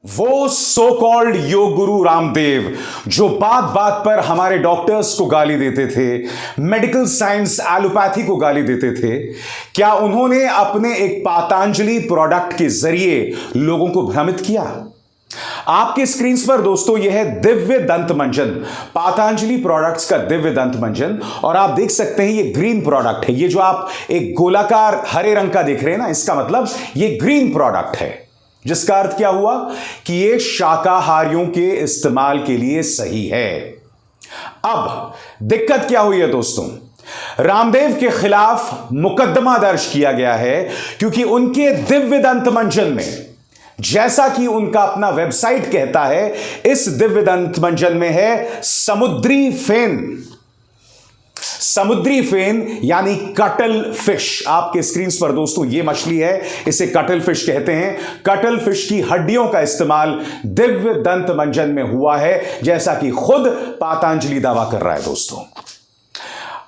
वो so called yoga guru Ramdev जो बात बात पर हमारे डॉक्टर्स को गाली देते थे, मेडिकल साइंस एलोपैथी को गाली देते थे, क्या उन्होंने अपने एक पातंजलि प्रोडक्ट के जरिए लोगों को भ्रमित किया? आपके स्क्रीन पर दोस्तों यह है दिव्य दंत मंजन, पातंजलि प्रोडक्ट्स का दिव्य दंत मंजन। और आप देख सकते हैं ये ग्रीन प्रोडक्ट है। ये जो आप एक गोलाकार हरे रंग का देख रहे हैं ना, इसका मतलब ये ग्रीन प्रोडक्ट है, जिसका अर्थ क्या हुआ कि ये शाकाहारियों के इस्तेमाल के लिए सही है। अब दिक्कत क्या हुई है दोस्तों? रामदेव के खिलाफ मुकदमा दर्ज किया गया है क्योंकि उनके दिव्य दंत मंजन में, जैसा कि उनका अपना वेबसाइट कहता है, इस दिव्य दंत मंजन में है समुद्री फेन। समुद्री फेन यानी कटल फिश। आपके स्क्रीन पर दोस्तों ये मछली है, इसे कटल फिश कहते हैं। कटल फिश की हड्डियों का इस्तेमाल दिव्य दंत मंजन में हुआ है, जैसा कि खुद पातंजलि दावा कर रहा है दोस्तों।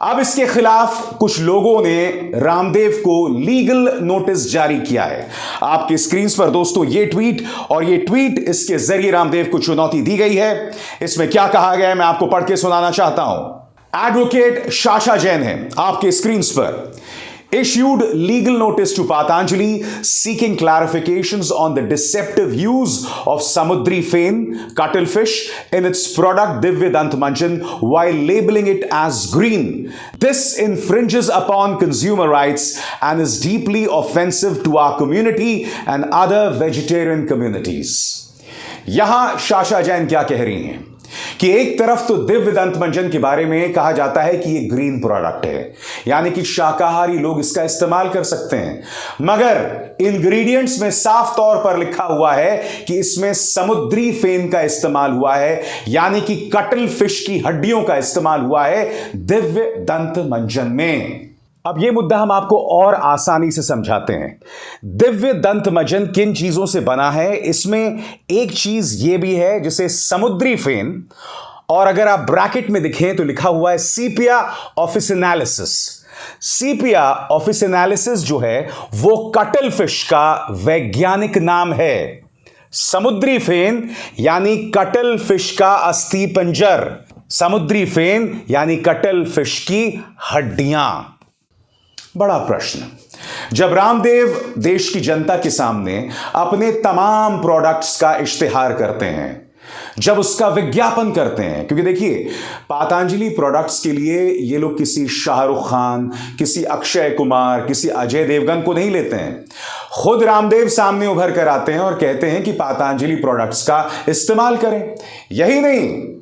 अब इसके खिलाफ कुछ लोगों ने रामदेव को लीगल नोटिस जारी किया है। आपके स्क्रीन पर दोस्तों ये ट्वीट, और ये ट्वीट इसके जरिए रामदेव को चुनौती दी गई है। इसमें क्या कहा गया है मैं आपको पढ़ के सुनाना चाहता हूं। एडवोकेट साशा जैन है आपके स्क्रीन पर। Issued legal notice to Patanjali seeking clarifications on the deceptive use of Samudri Fen, cuttlefish, in its product Divya Dant Manjan while labeling it as green. This infringes upon consumer rights and is deeply offensive to our community and other vegetarian communities. यहां Sasha Jain क्या कह रही हैं कि एक तरफ तो दिव्य दंत मंजन के बारे में कहा जाता है कि ये ग्रीन प्रोडक्ट है, यानी कि शाकाहारी लोग इसका इस्तेमाल कर सकते हैं, मगर इंग्रेडिएंट्स में साफ तौर पर लिखा हुआ है कि इसमें समुद्री फेन का इस्तेमाल हुआ है, यानी कि कटल फिश की हड्डियों का इस्तेमाल हुआ है दिव्य दंत मंजन में। अब यह मुद्दा हम आपको और आसानी से समझाते हैं। दिव्य दंत मंजन किन चीजों से बना है? इसमें एक चीज यह भी है जिसे समुद्री फेन, और अगर आप ब्रैकेट में दिखें तो लिखा हुआ है सीपिया ऑफिसिनालिसिस। सीपिया ऑफिसिनालिसिस जो है वो कटल फिश का वैज्ञानिक नाम है। समुद्री फेन यानी कटल फिश का अस्थि पंजर, समुद्री फेन यानी कटल फिश की हड्डियां। बड़ा प्रश्न, जब रामदेव देश की जनता के सामने अपने तमाम प्रोडक्ट्स का इश्तिहार करते हैं, जब उसका विज्ञापन करते हैं, क्योंकि देखिए पातंजलि प्रोडक्ट्स के लिए ये लोग किसी शाहरुख खान, किसी अक्षय कुमार, किसी अजय देवगन को नहीं लेते हैं। खुद रामदेव सामने उभर कर आते हैं और कहते हैं कि पातंजलि प्रोडक्ट्स का इस्तेमाल करें। यही नहीं,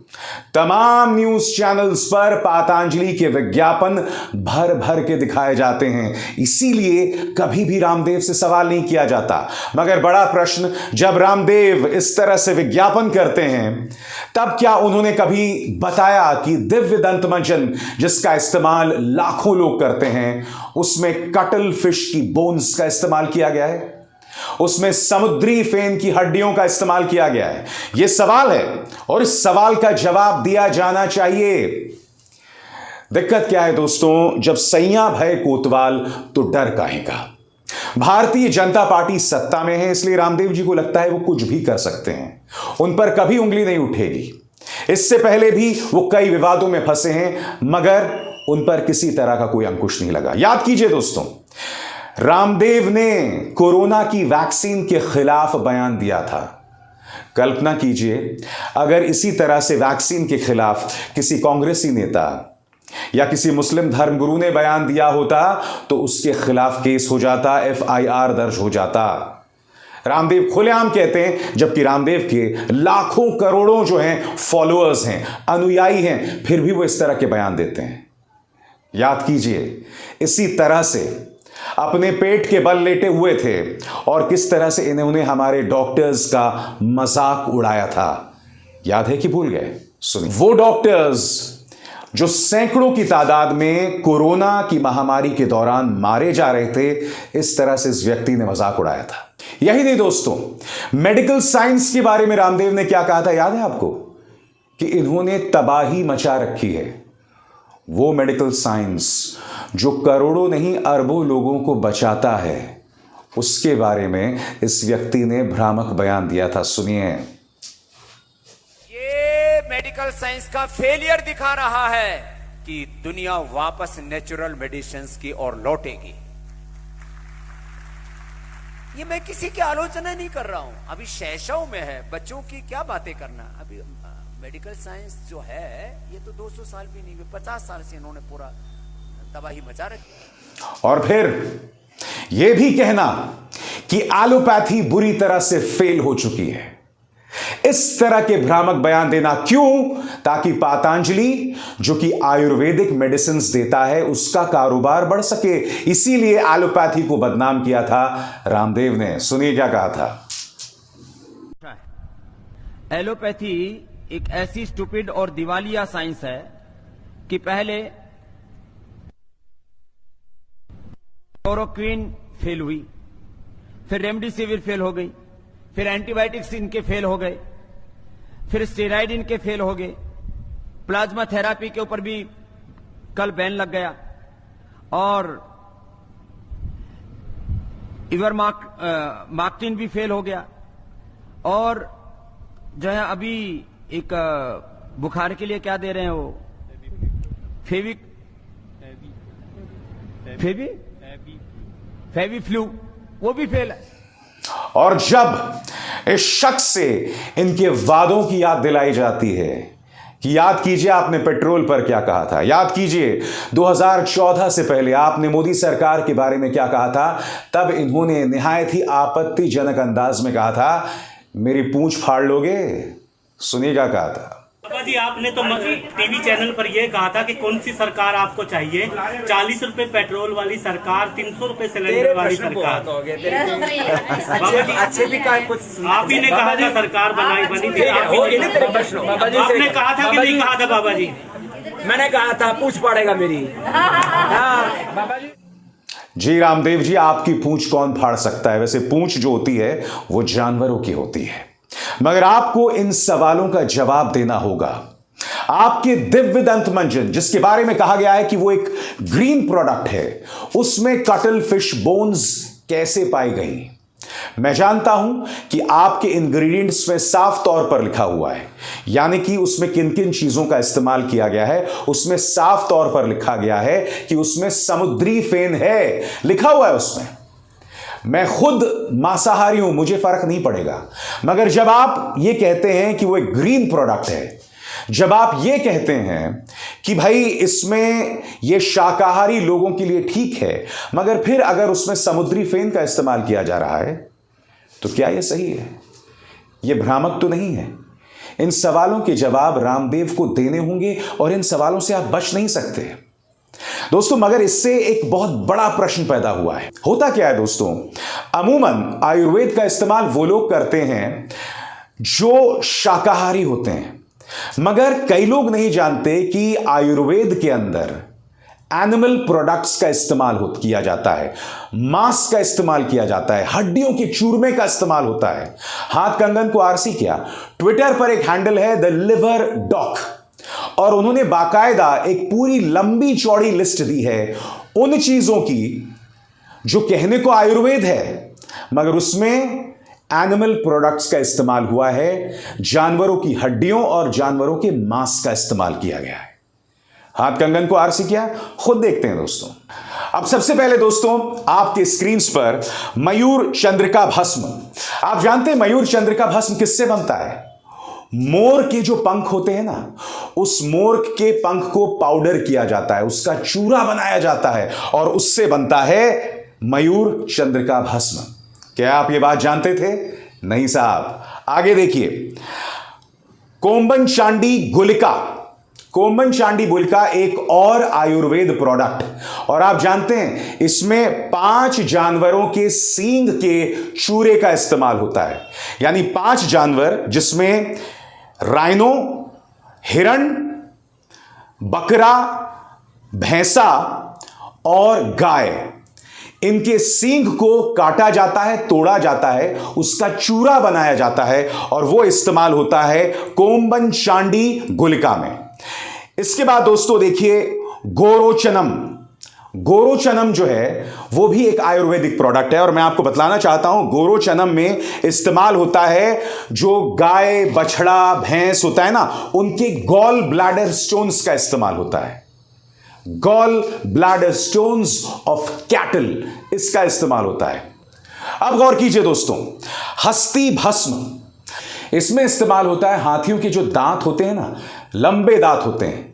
तमाम न्यूज चैनल्स पर पातंजलि के विज्ञापन भर भर के दिखाए जाते हैं, इसीलिए कभी भी रामदेव से सवाल नहीं किया जाता। मगर बड़ा प्रश्न, जब रामदेव इस तरह से विज्ञापन करते हैं, तब क्या उन्होंने कभी बताया कि दिव्य दंत मंजन जिसका इस्तेमाल लाखों लोग करते हैं, उसमें कटल फिश की बोन्स का इस्तेमाल किया गया है, उसमें समुद्री फेन की हड्डियों का इस्तेमाल किया गया है? यह सवाल है और इस सवाल का जवाब दिया जाना चाहिए। दिक्कत क्या है दोस्तों? जब सैया भय कोतवाल तो डर काहे का। भारतीय जनता पार्टी सत्ता में है, इसलिए रामदेव जी को लगता है वो कुछ भी कर सकते हैं, उन पर कभी उंगली नहीं उठेगी। इससे पहले भी वो कई विवादों में फंसे हैं, मगर उन पर किसी तरह का कोई अंकुश नहीं लगा। याद कीजिए दोस्तों, रामदेव ने कोरोना की वैक्सीन के खिलाफ बयान दिया था। कल्पना कीजिए अगर इसी तरह से वैक्सीन के खिलाफ किसी कांग्रेसी नेता या किसी मुस्लिम धर्मगुरु ने बयान दिया होता तो उसके खिलाफ केस हो जाता, FIR दर्ज हो जाता। रामदेव खुलेआम कहते हैं, जबकि रामदेव के लाखों करोड़ों जो हैं फॉलोअर्स हैं, अनुयायी हैं, फिर भी वो इस तरह के बयान देते हैं। याद कीजिए इसी तरह से अपने पेट के बल लेटे हुए थे और किस तरह से इन्होंने हमारे डॉक्टर्स का मजाक उड़ाया था। याद है कि भूल गए? सुनिए। वो डॉक्टर्स जो सैकड़ों की तादाद में कोरोना की महामारी के दौरान मारे जा रहे थे, इस तरह से इस व्यक्ति ने मजाक उड़ाया था। यही नहीं दोस्तों, मेडिकल साइंस के बारे में रामदेव ने क्या कहा था याद है आपको? कि इन्होंने तबाही मचा रखी है। वो मेडिकल साइंस जो करोड़ों नहीं अरबों लोगों को बचाता है, उसके बारे में इस व्यक्ति ने भ्रामक बयान दिया था। सुनिए। ये मेडिकल साइंस का फेलियर दिखा रहा है कि दुनिया वापस नेचुरल मेडिसिन्स की ओर लौटेगी। ये मैं किसी की आलोचना नहीं कर रहा हूं, अभी शैशव में है, बच्चों की क्या बातें करना। अभी मेडिकल साइंस जो है ये तो 200 साल भी नहीं, 50 साल से इन्होंने पूरा तबाही मचा रखी। और फिर यह भी कहना कि एलोपैथी बुरी तरह से फेल हो चुकी है। इस तरह के भ्रामक बयान देना क्यों? ताकि पतंजलि जो कि आयुर्वेदिक मेडिसिन देता है उसका कारोबार बढ़ सके। इसीलिए एलोपैथी को बदनाम किया था रामदेव ने। सुनिए क्या कहा था। एलोपैथी एक ऐसी स्टूपिड और दिवालिया साइंस है कि पहले क्लोरोक्विन फेल हुई, फिर रेमडेसिविर फेल हो गई, फिर एंटीबायोटिक्स इनके फेल हो गए, फिर स्टेरॉइड इनके फेल हो गए, प्लाज्मा थेरापी के ऊपर भी कल बैन लग गया, और इवरमाक्टिन भी फेल हो गया, और जो है अभी एक बुखार के लिए क्या दे रहे हैं वो फेवी फ्लू, वो भी फेल है। और जब इस शख्स से इनके वादों की याद दिलाई जाती है कि याद कीजिए आपने पेट्रोल पर क्या कहा था, याद कीजिए 2014 से पहले आपने मोदी सरकार के बारे में क्या कहा था, तब इन्होंने निहायत ही आपत्तिजनक अंदाज में कहा था, मेरी पूंछ फाड़ लोगे। सुनिएगा कहा था। बाबा जी, आपने तो टीवी चैनल पर यह कहा था कि कौन सी सरकार आपको चाहिए, 40 रुपए पेट्रोल वाली सरकार, 300 रुपए सिलेंडर वाली सरकार। बाबा जी अच्छे भी कुछ आप ही ने कहा था सरकार बनी थी, आपने कहा था कि नहीं कहा था? बाबा जी मैंने कहा था पूछ पड़ेगा मेरी। बाबा जी रामदेव जी, आपकी पूंछ कौन फाड़ सकता है? वैसे पूंछ जो होती है वो जानवरों की होती है, मगर आपको इन सवालों का जवाब देना होगा। आपके दिव्य दंत मंजन जिसके बारे में कहा गया है कि वो एक ग्रीन प्रोडक्ट है, उसमें कटल फिश बोन्स कैसे पाई गई? मैं जानता हूं कि आपके इंग्रेडिएंट्स में साफ तौर पर लिखा हुआ है, यानी कि उसमें किन किन चीजों का इस्तेमाल किया गया है, उसमें साफ तौर पर लिखा गया है कि उसमें समुद्री फेन है, लिखा हुआ है उसमें। मैं खुद मांसाहारी हूं, मुझे फर्क नहीं पड़ेगा, मगर जब आप ये कहते हैं कि वो एक ग्रीन प्रोडक्ट है, जब आप ये कहते हैं कि भाई इसमें ये शाकाहारी लोगों के लिए ठीक है, मगर फिर अगर उसमें समुद्री फेन का इस्तेमाल किया जा रहा है तो क्या ये सही है? ये भ्रामक तो नहीं है? इन सवालों के जवाब रामदेव को देने होंगे और इन सवालों से आप बच नहीं सकते दोस्तों। मगर इससे एक बहुत बड़ा प्रश्न पैदा हुआ है। होता क्या है दोस्तों, अमूमन आयुर्वेद का इस्तेमाल वो लोग करते हैं जो शाकाहारी होते हैं, मगर कई लोग नहीं जानते कि आयुर्वेद के अंदर एनिमल प्रोडक्ट्स का इस्तेमाल किया जाता है, मांस का इस्तेमाल किया जाता है, हड्डियों के चूरमे का इस्तेमाल होता है। हाथ कंगन को आरसी किया, ट्विटर पर एक हैंडल है द लिवर डॉक, और उन्होंने बाकायदा एक पूरी लंबी चौड़ी लिस्ट दी है उन चीजों की जो कहने को आयुर्वेद है, मगर उसमें एनिमल प्रोडक्ट्स का इस्तेमाल हुआ है, जानवरों की हड्डियों और जानवरों के मांस का इस्तेमाल किया गया है। हाथ कंगन को आरसी किया, खुद देखते हैं दोस्तों। अब सबसे पहले दोस्तों आपके स्क्रीन पर मयूर चंद्रिका भस्म, आप जानते हैं मयूर चंद्रिका भस्म किससे बनता है? मोर के जो पंख होते हैं ना, उस मोर के पंख को पाउडर किया जाता है, उसका चूरा बनाया जाता है और उससे बनता है मयूर चंद्रिका भस्म। क्या आप ये बात जानते थे? नहीं साहब। आगे देखिए, कोम्बन चांडी गुलिका, कोम्बन चांडी गुलिका एक और आयुर्वेद प्रोडक्ट, और आप जानते हैं इसमें 5 जानवरों के सींग के चूरे का इस्तेमाल होता है, यानी 5 जानवर जिसमें राइनो, हिरण, बकरा, भैंसा और गाय, इनके सींग को काटा जाता है, तोड़ा जाता है, उसका चूरा बनाया जाता है और वो इस्तेमाल होता है कोम्बन चांडी गुलिका में। इसके बाद दोस्तों देखिए गोरोचनम, गोरोचनम जो है वो भी एक आयुर्वेदिक प्रोडक्ट है, और मैं आपको बतलाना चाहता हूं गोरोचनम में इस्तेमाल होता है जो गाय, बछड़ा, भैंस होता है ना, उनके गॉल ब्लैडर स्टोन्स का इस्तेमाल होता है। Gall bladder stones of cattle, इसका इस्तेमाल होता है। अब गौर कीजिए दोस्तों, हस्ती भस्म, इसमें इस्तेमाल होता है हाथियों के जो दांत होते हैं ना, लंबे दांत होते हैं,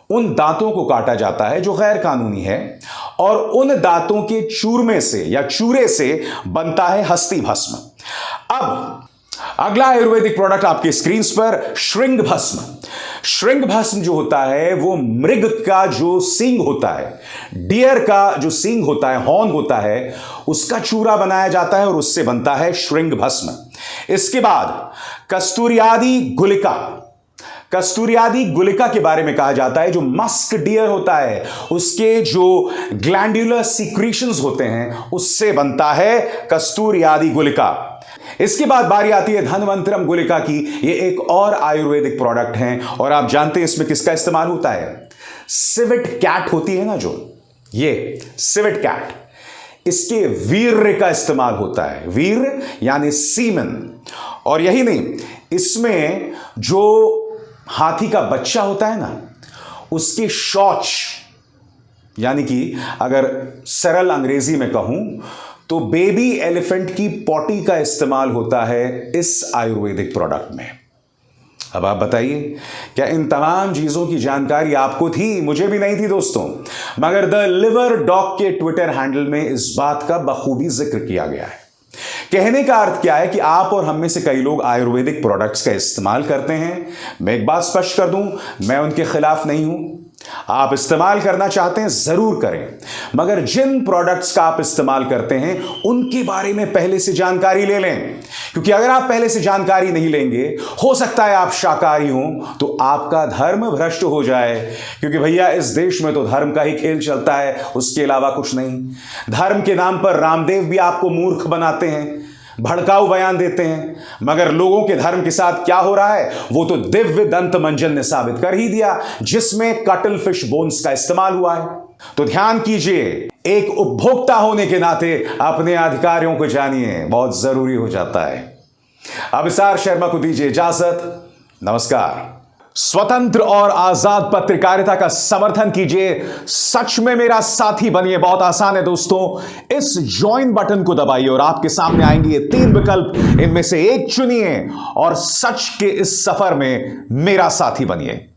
उन दांतों को काटा जाता है जो गैर कानूनी है, और उन दांतों के चूरमे से या चूरे से बनता है हस्ती भस्म। अब अगला आयुर्वेदिक प्रोडक्ट आपके स्क्रीन पर, श्रृंग भस्म। श्रृंग भस्म जो होता है वो मृग का जो सींग होता है, डियर का जो सींग होता है, हॉर्न होता है, उसका चूरा बनाया जाता है और उससे बनता है श्रृंग भस्म। इसके बाद कस्तूरियादि गुलिका। कस्तूरियादि गुलिका के बारे में कहा जाता है जो मस्क डियर होता है, उसके जो ग्लैंडुलर सीक्रेशंस होते हैं, उससे बनता है कस्तूरियादि गुलिका। इसके बाद बारी आती है धन्वंतरम गुलिका की। ये एक और आयुर्वेदिक प्रोडक्ट है, और आप जानते हैं इसमें किसका इस्तेमाल होता है? सिविट कैट होती है ना, जो ये सिविट कैट, इसके वीर्य का इस्तेमाल होता है। वीर्य यानी सीमन। और यही नहीं, इसमें जो हाथी का बच्चा होता है ना, उसके शौच, यानी कि अगर सरल अंग्रेजी में कहूं तो बेबी एलिफेंट की पॉटी का इस्तेमाल होता है इस आयुर्वेदिक प्रोडक्ट में। अब आप बताइए, क्या इन तमाम चीजों की जानकारी आपको थी? मुझे भी नहीं थी दोस्तों, मगर द लिवर डॉग के ट्विटर हैंडल में इस बात का बखूबी जिक्र किया गया है। कहने का अर्थ क्या है कि आप और हम में से कई लोग आयुर्वेदिक प्रोडक्ट्स का इस्तेमाल करते हैं। मैं एक बात स्पष्ट कर दूं, मैं उनके खिलाफ नहीं हूं। आप इस्तेमाल करना चाहते हैं जरूर करें, मगर जिन प्रोडक्ट्स का आप इस्तेमाल करते हैं उनके बारे में पहले से जानकारी ले लें, क्योंकि अगर आप पहले से जानकारी नहीं लेंगे, हो सकता है आप शाकाहारी हों तो आपका धर्म भ्रष्ट हो जाए, क्योंकि भैया इस देश में तो धर्म का ही खेल चलता है, उसके अलावा कुछ नहीं। धर्म के नाम पर रामदेव भी आपको मूर्ख बनाते हैं, भड़काऊ बयान देते हैं, मगर लोगों के धर्म के साथ क्या हो रहा है वो तो दिव्य दंत मंजन ने साबित कर ही दिया, जिसमें कटल फिश बोन्स का इस्तेमाल हुआ है। तो ध्यान कीजिए, एक उपभोक्ता होने के नाते अपने अधिकारियों को जानिए, बहुत जरूरी हो जाता है। अब इसार शर्मा को दीजिए इजाजत, नमस्कार। स्वतंत्र और आजाद पत्रकारिता का समर्थन कीजिए, सच में मेरा साथी बनिए। बहुत आसान है दोस्तों, इस ज्वाइन बटन को दबाइए और आपके सामने आएंगे ये 3 विकल्प, इनमें से एक चुनिए और सच के इस सफर में मेरा साथी बनिए।